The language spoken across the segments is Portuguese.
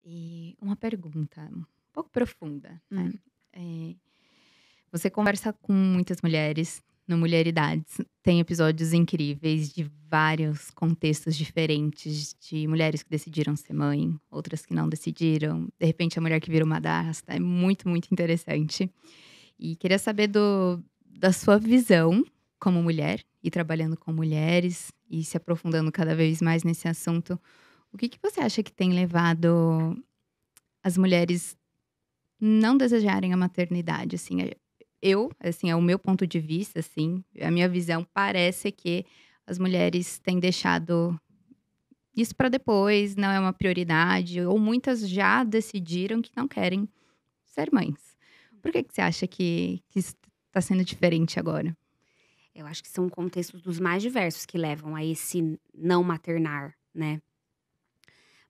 E uma pergunta um pouco profunda, né. Hum. Eh, Você conversa com muitas mulheres no Mulheridades, tem episódios incríveis de vários contextos diferentes, de mulheres que decidiram ser mãe, outras que não decidiram, de repente a mulher que vira uma madrasta, é muito, muito interessante. E queria saber da sua visão como mulher, e trabalhando com mulheres, e se aprofundando cada vez mais nesse assunto, o que que você acha que tem levado as mulheres não desejarem a maternidade, assim, assim, é o meu ponto de vista, assim, a minha visão parece que as mulheres têm deixado isso para depois, não é uma prioridade, ou muitas já decidiram que não querem ser mães. Por que que você acha que isso tá sendo diferente agora? Eu acho que são contextos dos mais diversos que levam a esse não maternar, né.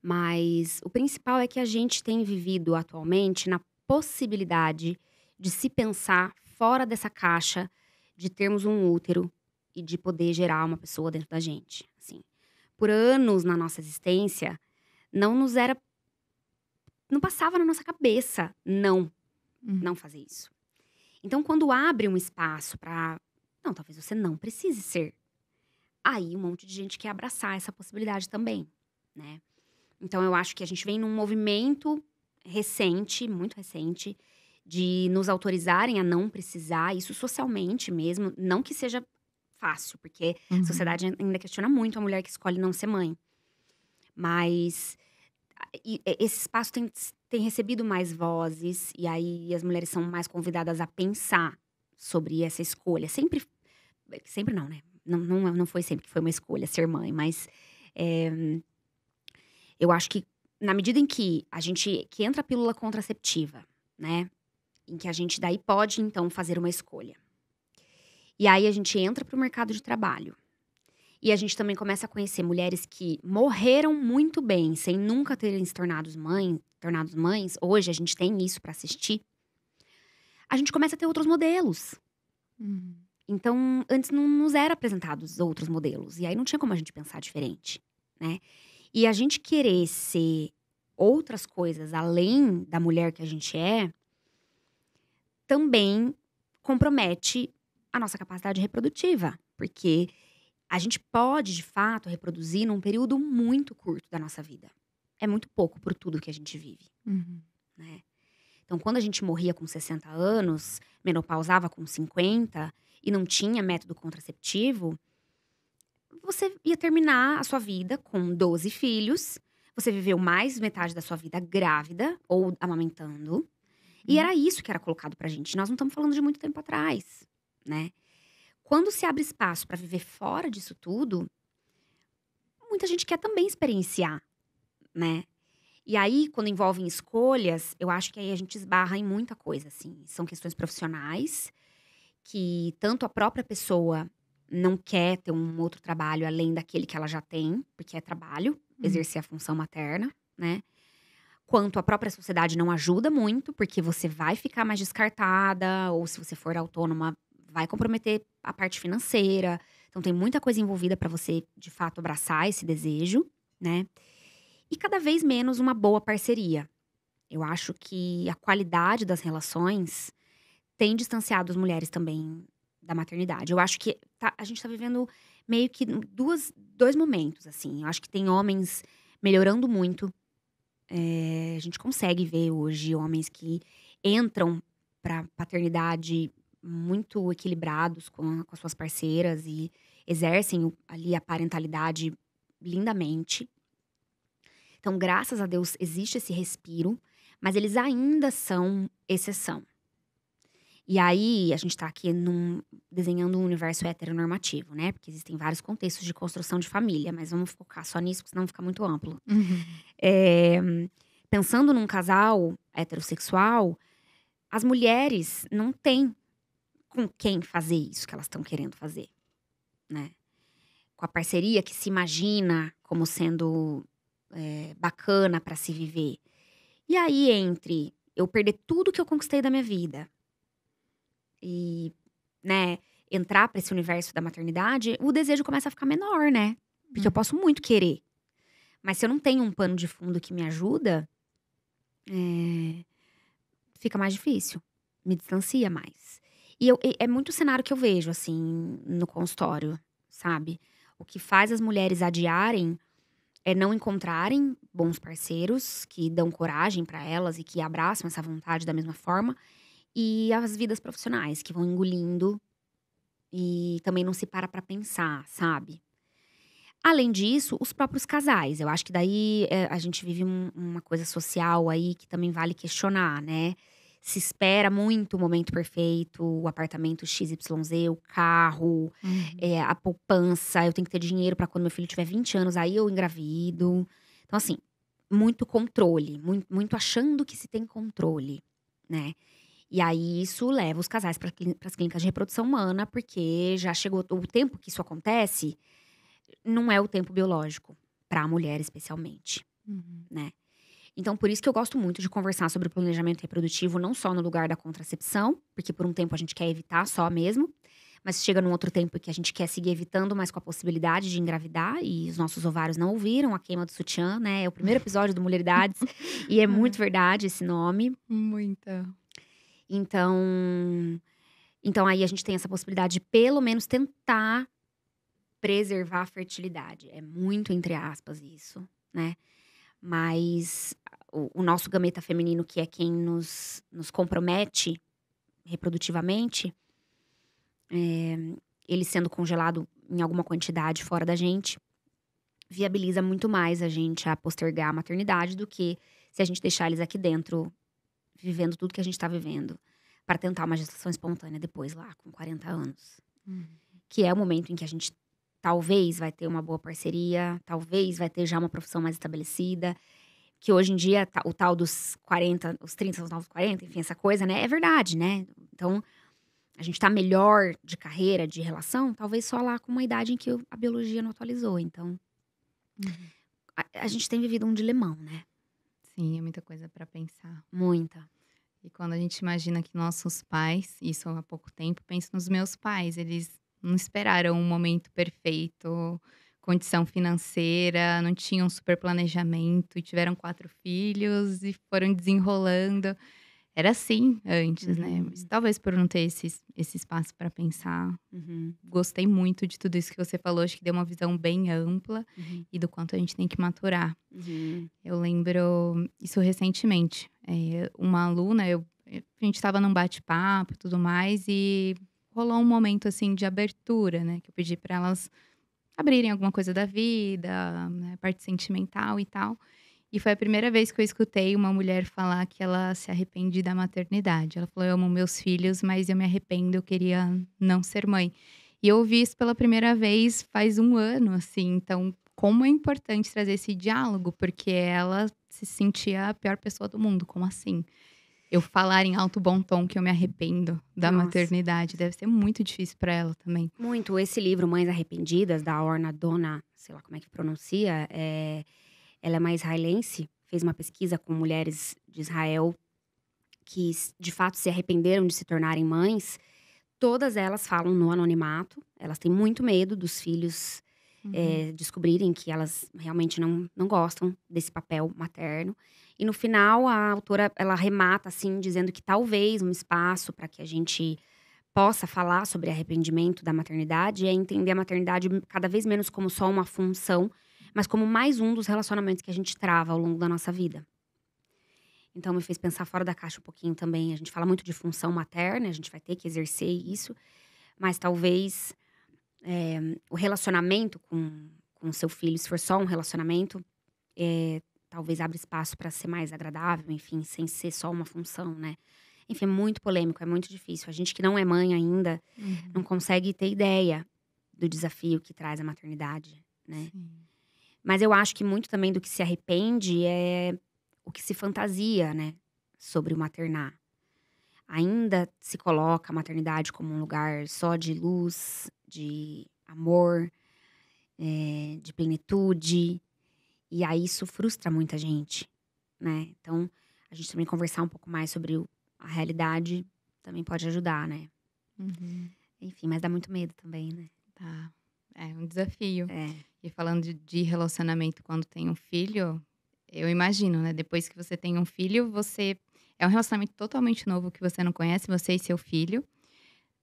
Mas o principal é que a gente tem vivido atualmente na possibilidade de se pensar fora dessa caixa, de termos um útero e de poder gerar uma pessoa dentro da gente, assim. Por anos na nossa existência, não nos era não passava na nossa cabeça não Uhum, fazer isso. Então quando abre um espaço para não, talvez você não precise ser. Aí um monte de gente quer abraçar essa possibilidade também, né. Então eu acho que a gente vem num movimento recente, muito recente, de nos autorizarem a não precisar, isso socialmente mesmo, não que seja fácil, porque a uhum. sociedade ainda questiona muito a mulher que escolhe não ser mãe. Mas esse espaço tem recebido mais vozes, e aí as mulheres são mais convidadas a pensar sobre essa escolha. Sempre não, né, não foi sempre que foi uma escolha ser mãe, mas, eh, eu acho que na medida em que entra a pílula contraceptiva, né, em que a gente daí pode então fazer uma escolha. E aí a gente entra para o mercado de trabalho, e a gente também começa a conhecer mulheres que morreram muito bem sem nunca terem se tornados mães, hoje a gente tem isso para assistir, a gente começa a ter outros modelos. Uhum. Então, antes não nos era apresentados outros modelos, e aí não tinha como a gente pensar diferente, né. E a gente querer ser outras coisas além da mulher que a gente é, também compromete a nossa capacidade reprodutiva, porque a gente pode, de fato, reproduzir num período muito curto da nossa vida. É muito pouco por tudo que a gente vive, Uhum. né. Então quando a gente morria com 60 anos, menopausava com 50 e não tinha método contraceptivo, você ia terminar a sua vida com 12 filhos, você viveu mais metade da sua vida grávida ou amamentando, e Uhum. era isso que era colocado pra gente, nós não estamos falando de muito tempo atrás, né. Quando se abre espaço pra viver fora disso tudo, muita gente quer também experienciar, né. E aí, quando envolvem escolhas, eu acho que aí a gente esbarra em muita coisa, assim. São questões profissionais, que tanto a própria pessoa não quer ter um outro trabalho além daquele que ela já tem, porque é trabalho, Hum. exercer a função materna, né. Quanto a própria sociedade não ajuda muito, porque você vai ficar mais descartada, ou se você for autônoma, vai comprometer a parte financeira. Então tem muita coisa envolvida para você, de fato, abraçar esse desejo, né. E cada vez menos uma boa parceria. Eu acho que a qualidade das relações tem distanciado as mulheres também da maternidade. Eu acho que a gente tá vivendo meio que 2 momentos, assim. Eu acho que tem homens melhorando muito. A gente consegue ver hoje homens que entram pra paternidade muito equilibrados com as suas parceiras e exercem ali a parentalidade lindamente. Então, graças a Deus, existe esse respiro, mas eles ainda são exceção. E aí, a gente tá aqui desenhando um universo heteronormativo, né, porque existem vários contextos de construção de família, mas vamos focar só nisso, porque senão fica muito amplo. Uhum. Eh, Pensando num casal heterossexual, as mulheres não têm com quem fazer isso que elas estão querendo fazer, né. Com a parceria que se imagina como sendo, bacana pra se viver. E aí, entre eu perder tudo que eu conquistei da minha vida e, né, entrar pra esse universo da maternidade, o desejo começa a ficar menor, né. Porque eu Uhum. posso muito querer, mas se eu não tenho um pano de fundo que me ajuda, eh, fica mais difícil, me distancia mais. É muito o cenário que eu vejo, assim, no consultório, sabe. O que faz as mulheres adiarem é não encontrarem bons parceiros que dão coragem pra elas e que abraçam essa vontade da mesma forma, e as vidas profissionais que vão engolindo e também não se para pra pensar, sabe. Além disso, os próprios casais, eu acho que daí, a gente vive uma coisa social aí que também vale questionar, né. Se espera muito o momento perfeito, o apartamento XYZ, o carro, Uhum. a poupança, eu tenho que ter dinheiro pra quando meu filho tiver 20 anos, aí eu engravido. Então assim, muito controle, muito achando que se tem controle, né. E aí isso leva os casais para as clínicas de reprodução humana, porque já chegou o tempo que isso acontece não é o tempo biológico, para a mulher especialmente, Uhum. né. Então por isso que eu gosto muito de conversar sobre planejamento reprodutivo, não só no lugar da contracepção, porque por um tempo a gente quer evitar só mesmo, mas chega num outro tempo que a gente quer seguir evitando, mas com a possibilidade de engravidar e os nossos ovários não ouviram a queima do sutiã, né, é o primeiro episódio do Mulheridades, e é muito É, verdade esse nome. muita. Então aí a gente tem essa possibilidade de pelo menos tentar preservar a fertilidade. É muito entre aspas isso, né. Mas o nosso gameta feminino, que é quem nos compromete reprodutivamente, ele sendo congelado em alguma quantidade fora da gente, viabiliza muito mais a gente a postergar a maternidade do que se a gente deixar eles aqui dentro, vivendo tudo que a gente tá vivendo, para tentar uma gestação espontânea depois lá com 40 anos. Uhum. Que é o momento em que a gente talvez vai ter uma boa parceria, talvez vai ter já uma profissão mais estabelecida, que hoje em dia o tal dos 40, os 30 são os novos 40, enfim, essa coisa, né, é verdade, né. Então, a gente tá melhor de carreira, de relação, talvez só lá com uma idade em que a biologia não atualizou, então Uhum. a gente tem vivido um dilemão, né, Sim, é muita coisa para pensar. muita. E quando a gente imagina que nossos pais, isso há pouco tempo, penso nos meus pais, eles não esperaram um momento perfeito, condição financeira, não tinham super planejamento e tiveram 4 filhos e foram desenrolando. Era assim antes, né, mas Uhum, talvez por não ter esse espaço para pensar. uhum, Gostei muito de tudo isso que você falou, acho que deu uma visão bem ampla uhum, e do quanto a gente tem que maturar. uhum. Eu lembro isso recentemente, uma aluna, a gente estava num bate-papo e tudo mais, e rolou um momento, assim, de abertura, né, que eu pedi para elas abrirem alguma coisa da vida, né, parte sentimental e tal. E foi a primeira vez que eu escutei uma mulher falar que ela se arrepende da maternidade. Ela falou: "Eu amo meus filhos, mas eu me arrependo, eu queria não ser mãe". E eu ouvi isso pela primeira vez faz um ano, assim, então como é importante trazer esse diálogo, porque ela se sentia a pior pessoa do mundo, como assim? Eu falar em alto bom tom que eu me arrependo da Nossa. maternidade, deve ser muito difícil para ela também. Muito. Esse livro, Mães Arrependidas, da Orna Dona, sei lá como é que pronuncia, ela é uma israelense, fez uma pesquisa com mulheres de Israel que de fato se arrependeram de se tornarem mães. Todas elas falam no anonimato, elas têm muito medo dos filhos, Uhum. descobrirem que elas realmente não gostam desse papel materno. E no final a autora, ela remata, assim, dizendo que talvez um espaço para que a gente possa falar sobre arrependimento da maternidade é entender a maternidade cada vez menos como só uma função, mas como mais um dos relacionamentos que a gente trava ao longo da nossa vida. Então me fez pensar fora da caixa um pouquinho também. A gente fala muito de função materna, a gente vai ter que exercer isso, mas talvez, o relacionamento com o seu filho, se for só um relacionamento, talvez abra espaço para ser mais agradável, enfim, sem ser só uma função, né. Enfim, é muito polêmico, é muito difícil. A gente que não é mãe ainda, não Uhum. consegue ter ideia do desafio que traz a maternidade, né. Sim. Mas eu acho que muito também do que se arrepende é o que se fantasia, né, sobre o maternar. Ainda se coloca a maternidade como um lugar só de luz, de amor, de plenitude, e aí isso frustra muita gente, né. Então, a gente também conversar um pouco mais sobre a realidade também pode ajudar, né. Uhum. Enfim, mas dá muito medo também, né. Tá. É um desafio. É. E falando de relacionamento quando tem um filho, Eu imagino, né, depois que você tem um filho, você é um relacionamento totalmente novo que você não conhece, você e seu filho.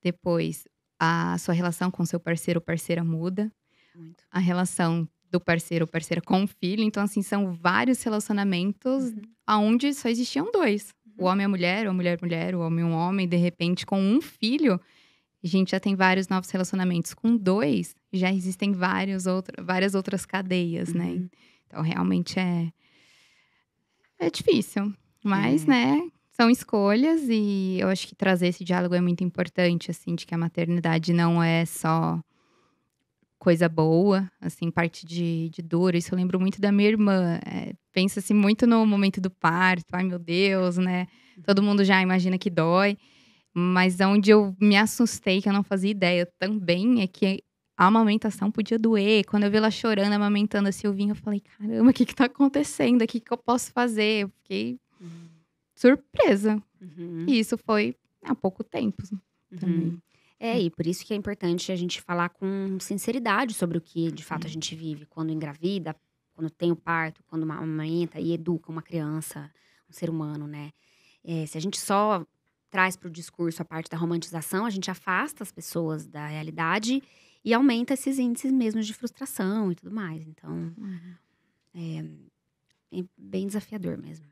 Depois, a sua relação com seu parceiro ou parceira muda, Muito. a relação do parceiro ou parceira com o filho. Então, assim, são vários relacionamentos Uhum, aonde só existiam 2. O uhum. homem e a mulher, ou a mulher e mulher, o homem e um homem. De repente, com um filho, a gente já tem vários novos relacionamentos. Com 2, já existem várias outras cadeias, né. Uhum. Então, realmente é difícil, mas, É. né, são escolhas e eu acho que trazer esse diálogo é muito importante, assim, de que a maternidade não é só coisa boa, assim, parte de dor. Isso eu lembro muito da minha irmã, pensa-se muito no momento do parto, "Ai, meu Deus", né, todo Uhum. mundo já imagina que dói, mas onde eu me assustei, que eu não fazia ideia também, é que a amamentação podia doer. Quando eu vi ela chorando, amamentando a Silvinha, eu falei: "Caramba, o que que tá acontecendo aqui? O que que eu posso fazer?". Eu fiquei Uhum. surpresa. Uhum. E isso foi há pouco tempo Uhum. também. É, e por isso que é importante a gente falar com sinceridade sobre o que de fato a Sim. gente vive quando engravida, quando tem o parto, quando amamenta e educa uma criança, um ser humano, né. Se a gente só traz para o discurso a parte da romantização, a gente afasta as pessoas da realidade e aumenta esses índices mesmo de frustração e tudo mais. Então, Uhum. é bem desafiador mesmo.